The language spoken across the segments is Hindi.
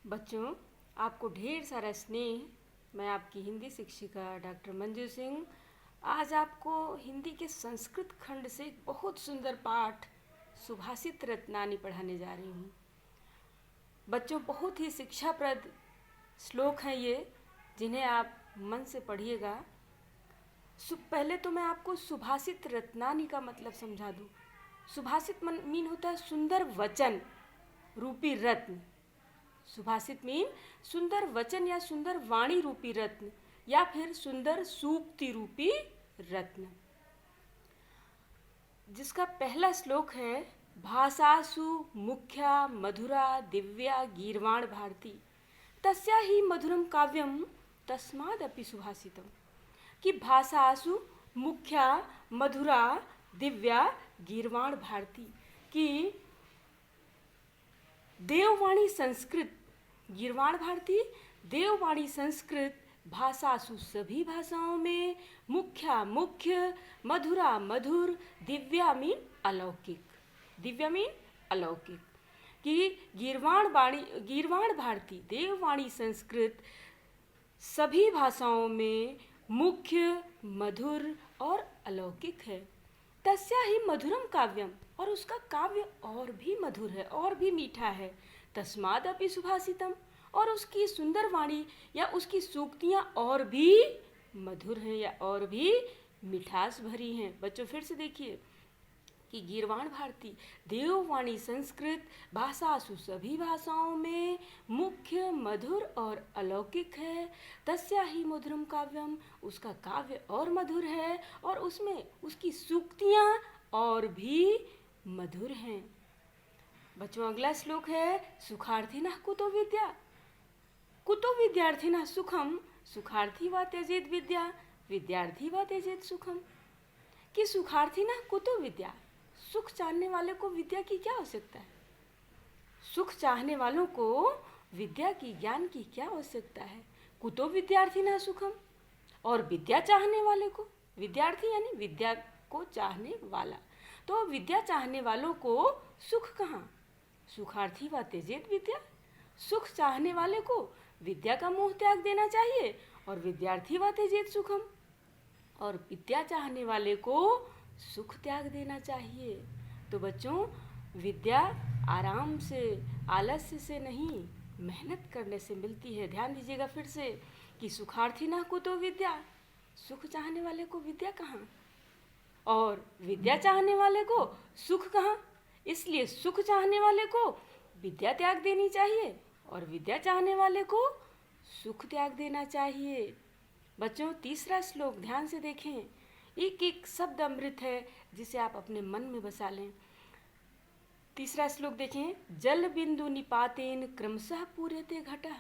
बच्चों, आपको ढेर सारा स्नेह। मैं आपकी हिंदी शिक्षिका डॉक्टर मंजू सिंह आज आपको हिंदी के संस्कृत खंड से एक बहुत सुंदर पाठ सुभाषित रत्नानी पढ़ाने जा रही हूँ। बच्चों, बहुत ही शिक्षाप्रद श्लोक हैं ये, जिन्हें आप मन से पढ़िएगा। पहले तो मैं आपको सुभाषित रत्नानी का मतलब समझा दूँ। सुभाषित मीन होता है सुंदर वचन रूपी रत्न। सुभाषित मीन सुंदर वचन या सुंदर वाणी रूपी रत्न या फिर सुंदर सूक्ति रूपी रत्न। जिसका पहला श्लोक है, भाषासु मुख्या मधुरा दिव्या गीर्वाण भारती तस्या ही मधुरम काव्यम तस्मादपि सुभाषितम। कि भाषासु मुख्या मधुरा दिव्या गीर्वाण भारती, कि देववाणी संस्कृत गीर्वाण भारती देववाणी संस्कृत भाषासु सभी भाषाओं में मुख्या मुख्य मधुरा मधुर दिव्या मीन अलौकिक। दिव्या मीन अलौकिक। कि गीर्वाण भारती देववाणी संस्कृत सभी भाषाओं में मुख्य मधुर और अलौकिक है। तस्या ही मधुरम काव्यम, और उसका काव्य और भी मधुर है और भी मीठा है। तस्मादपि सुभाषितम, और उसकी सुंदर वाणी या उसकी सूक्तियाँ और भी मधुर हैं या और भी मिठास भरी हैं। बच्चों, फिर से देखिए कि गीर्वाण भारती देववाणी संस्कृत भाषासु सभी भाषाओं में मुख्य मधुर और अलौकिक है। तस्या ही मधुरम काव्यम, उसका काव्य और मधुर है और उसमें उसकी सूक्तियाँ और भी मधुर हैं। बच्चों, अगला श्लोक है, सुखार्थिनः कुतो विद्या कुतो विद्यार्थिनः सुखम सुखार्थी वा त्यजेत विद्या विद्यार्थी वा त्यजेत सुखम। कि सुखार्थिनः कुतो विद्या, सुख चाहने वाले को विद्या की क्या आवश्यकता है। सुख चाहने वालों को विद्या की ज्ञान की क्या आवश्यकता है। कुतो विद्यार्थिनः सुखम, और विद्या चाहने वाले को, विद्यार्थी यानी विद्या को चाहने वाला, तो विद्या चाहने वालों को सुख कहाँ। सुखार्थी व त्यजेत विद्या, सुख चाहने वाले को विद्या का मोह त्याग देना चाहिए, और विद्यार्थी व त्यजेत सुखम, और विद्या चाहने वाले को सुख त्याग देना चाहिए। तो बच्चों, विद्या आराम से आलस्य से नहीं मेहनत करने से मिलती है। ध्यान दीजिएगा फिर से कि सुखार्थी ना को तो विद्या, सुख चाहने वाले को विद्या कहाँ, और विद्या चाहने वाले को सुख कहाँ। इसलिए सुख चाहने वाले को विद्या त्याग देनी चाहिए और विद्या चाहने वाले को सुख त्याग देना चाहिए। बच्चों, तीसरा श्लोक ध्यान से देखें। एक एक शब्द अमृत है जिसे आप अपने मन में बसा लें। तीसरा श्लोक देखें, जल बिंदु निपातेन क्रमशः पूर्यते घटः।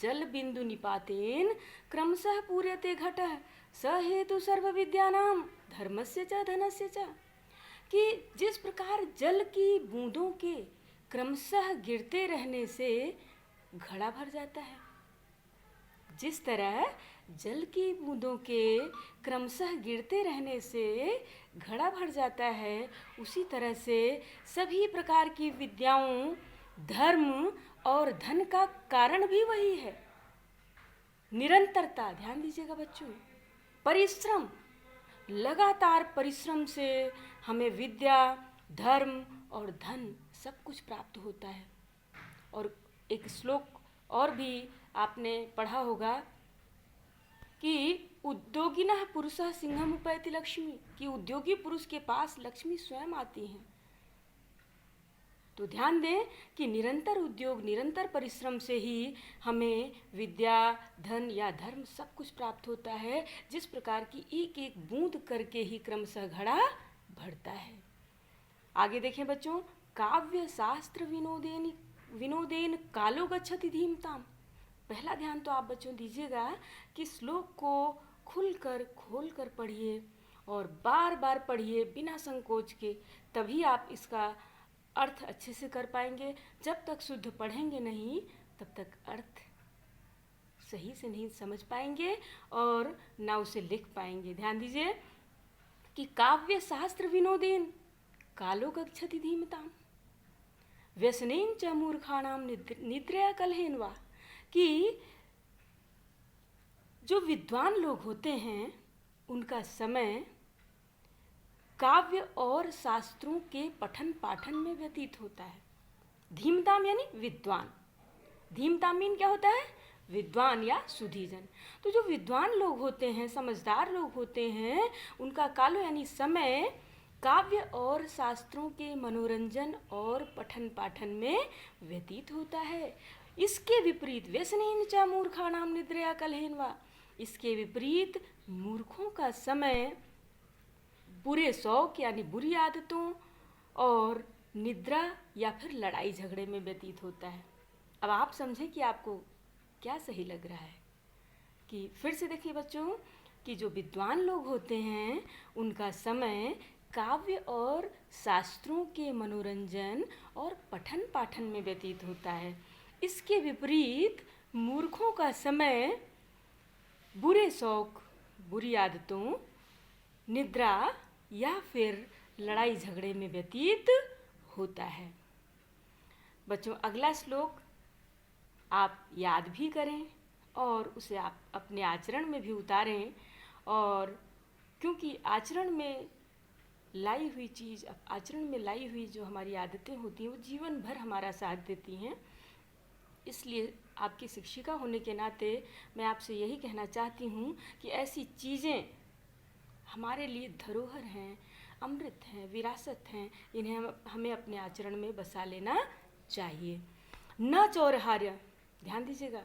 जल बिंदु निपातेन क्रमशः पूर्यते घटः स हेतु सर्व विद्यानां धर्मस्य च धनस्य च। कि जिस प्रकार जल की बूंदों के क्रमशः गिरते रहने से घड़ा भर जाता है, जिस तरह जल की बूंदों के क्रमशः गिरते रहने से घड़ा भर जाता है, उसी तरह से सभी प्रकार की विद्याओं, धर्म और धन का कारण भी वही है। निरंतरता, ध्यान दीजिएगा बच्चों, परिश्रम, लगातार परिश्रम से हमें विद्या, धर्म और धन सब कुछ प्राप्त होता है। और एक श्लोक और भी आपने पढ़ा होगा कि उद्योगिनः पुरुषः सिंहम उपैति लक्ष्मी, कि उद्योगी पुरुष के पास लक्ष्मी स्वयं आती हैं। तो ध्यान दें कि निरंतर उद्योग, निरंतर परिश्रम से ही हमें विद्या, धन या धर्म सब कुछ प्राप्त होता है। जिस प्रकार की एक एक बूंद करके ही क्रमशः घड़ा भरता है। आगे देखें बच्चों, काव्य शास्त्र विनोदेन कालो गच्छति धीमताम। पहला ध्यान तो आप बच्चों दीजिएगा कि श्लोक को खुलकर खोल कर पढ़िए और बार बार पढ़िए बिना संकोच के, तभी आप इसका अर्थ अच्छे से कर पाएंगे। जब तक शुद्ध पढ़ेंगे नहीं तब तक अर्थ सही से नहीं समझ पाएंगे और ना उसे लिख पाएंगे। ध्यान दीजिए कि काव्य शास्त्र विनोदेन कालो गच्छति धीमताम। व्यसनेन च मूर्खाणाम निद्रया कलहेन वा, कि जो विद्वान लोग होते हैं उनका समय काव्य और शास्त्रों के पठन पाठन में व्यतीत होता है। धीमताम यानी विद्वान, धीमताम मीन क्या होता है? विद्वान या सुधीजन। तो जो विद्वान लोग होते हैं, समझदार लोग होते हैं, उनका काल यानी समय काव्य और शास्त्रों के मनोरंजन और पठन पाठन में व्यतीत होता है। इसके विपरीत व्यसनेन च मूर्खाणाम निद्रया कलहेन वा, इसके विपरीत मूर्खों का समय बुरे शौक यानी बुरी आदतों और निद्रा या फिर लड़ाई झगड़े में व्यतीत होता है। अब आप समझें कि आपको क्या सही लग रहा है। कि फिर से देखिए बच्चों, कि जो विद्वान लोग होते हैं उनका समय काव्य और शास्त्रों के मनोरंजन और पठन पाठन में व्यतीत होता है। इसके विपरीत मूर्खों का समय बुरे शौक, बुरी आदतों, निद्रा या फिर लड़ाई झगड़े में व्यतीत होता है। बच्चों, अगला श्लोक आप याद भी करें और उसे आप अपने आचरण में भी उतारें, और क्योंकि आचरण में लाई हुई चीज़, आचरण में लाई हुई जो हमारी आदतें होती हैं वो जीवन भर हमारा साथ देती हैं। इसलिए आपकी शिक्षिका होने के नाते मैं आपसे यही कहना चाहती हूँ कि ऐसी चीज़ें हमारे लिए धरोहर हैं, अमृत हैं, विरासत हैं, इन्हें हमें अपने आचरण में बसा लेना चाहिए। न चौरहार्य, ध्यान दीजिएगा,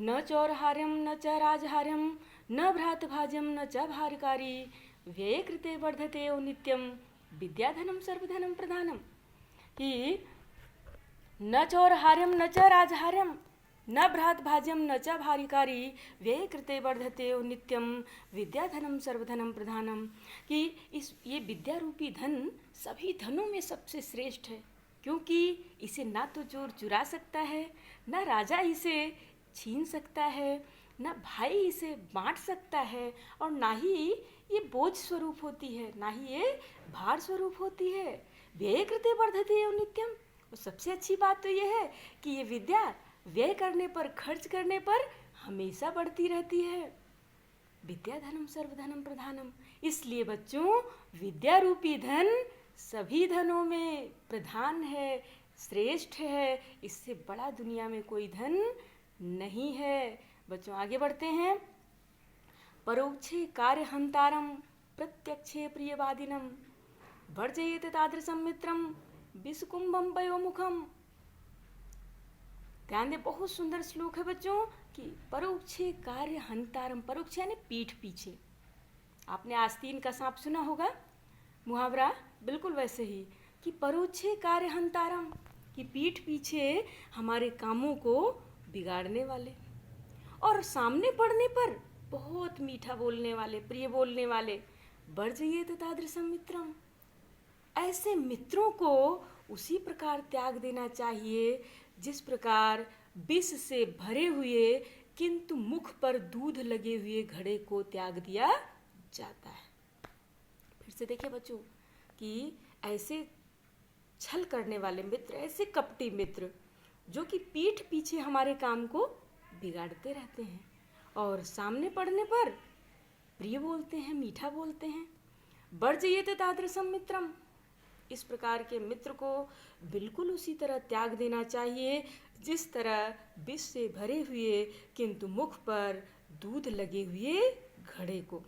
न चौरहार्यम न च राजहार्यम न भ्रातभाज्यम न च भारकारी व्यये कृते वर्धते नित्यम विद्याधनम सर्वधनम प्रधानम। कि न चौरहार्यम न च राजहार्यम न भ्रातभाज्यम न च भारिकारी व्यये कृते वर्धते नित्यम विद्याधनम सर्वधनम प्रधानम। कि ये विद्या रूपी धन सभी धनों में सबसे श्रेष्ठ है, क्योंकि इसे ना तो चोर चुरा सकता है, ना राजा इसे छीन सकता है, ना भाई इसे बांट सकता है, और ना ही ये बोझ स्वरूप होती है, ना ही ये भार स्वरूप होती है। व्यय कृते वर्धते नित्यम। और सबसे अच्छी बात तो ये है कि ये विद्या व्यय करने पर, खर्च करने पर हमेशा बढ़ती रहती है। विद्या धनम सर्वधनम प्रधानम। इसलिए बच्चों, विद्या रूपी धन सभी धनों में प्रधान है, श्रेष्ठ है। इससे बड़ा दुनिया में कोई धन नहीं है। बच्चों, आगे बढ़ते हैं। परोक्षे कार्य हंतारम प्रत्यक्षे प्रियवादिनम वर्जयेत तादृशम मित्रम विषकुंभम पयोमुखम। ध्यान दे, बहुत सुंदर श्लोक है बच्चों। कि परोक्षे कार्य हंतारम, परोक्ष यानी पीठ पीछे। आपने आस्तीन का सांप सुना होगा, मुहावरा, बिल्कुल वैसे ही कि परोक्षे कार्य हंतारम, कि पीठ पीछे हमारे कामों को बिगाड़ने वाले और सामने पड़ने पर बहुत मीठा बोलने वाले, प्रिय बोलने वाले। वर्जयेत तादृशम मित्रम, ऐसे मित्रों को उसी प्रकार त्याग देना चाहिए जिस प्रकार विष से भरे हुए किंतु मुख पर दूध लगे हुए घड़े को त्याग दिया जाता है। फिर से देखिए बच्चों, कि ऐसे छल करने वाले मित्र, ऐसे कपटी मित्र जो कि पीठ पीछे हमारे काम को बिगाड़ते रहते हैं और सामने पड़ने पर प्रिय बोलते हैं, मीठा बोलते हैं। वर्जयेत तादृशम मित्रम, इस प्रकार के मित्र को बिल्कुल उसी तरह त्याग देना चाहिए जिस तरह विष से भरे हुए किंतु मुख पर दूध लगे हुए घड़े को।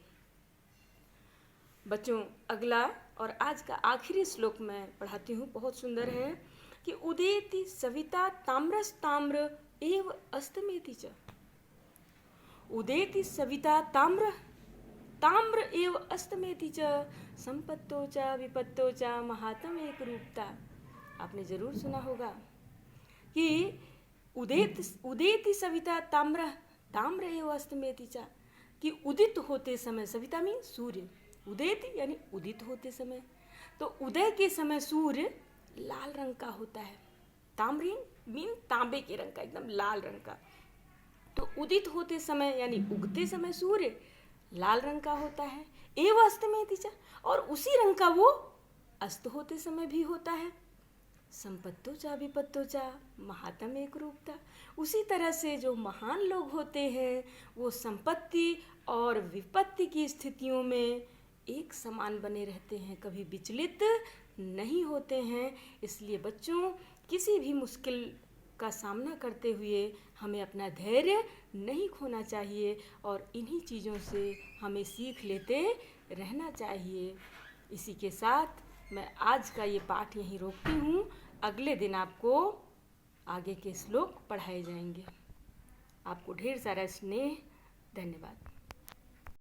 बच्चों, अगला और आज का आखिरी श्लोक मैं पढ़ाती हूँ, बहुत सुंदर है। कि उदेति सविता ताम्रस्ताम्र एव अस्तमेति च। उदेति सविता ताम्र एव अस्तमेति च संपत्तो च विपत्तो च महात्म एक रूपता। आपने जरूर सुना होगा कि उदेति सविता ताम्र एव अस्तमेति च, कि उदित होते समय, सविता मीन सूर्य, उदेति यानी उदित होते समय, तो उदय के समय सूर्य लाल रंग का होता है। ताम्रीन मीन तांबे के रंग का, एकदम लाल रंग का। तो उदित होते समय यानी उगते समय सूर्य लाल रंग का होता है। एव अस्तमेति च, और उसी रंग का वो अस्त होते समय भी होता है। संपत्तो चा विपत्तो चा महात्म एक रूपता। उसी तरह से जो महान लोग होते हैं वो संपत्ति और विपत्ति की स्थितियों में एक समान बने रहते हैं, कभी विचलित नहीं होते हैं। इसलिए बच्चों, किसी भी मुश्किल का सामना करते हुए हमें अपना धैर्य नहीं खोना चाहिए और इन्हीं चीज़ों से हमें सीख लेते रहना चाहिए। इसी के साथ मैं आज का ये पाठ यहीं रोकती हूँ। अगले दिन आपको आगे के श्लोक पढ़ाए जाएंगे। आपको ढेर सारा स्नेह। धन्यवाद।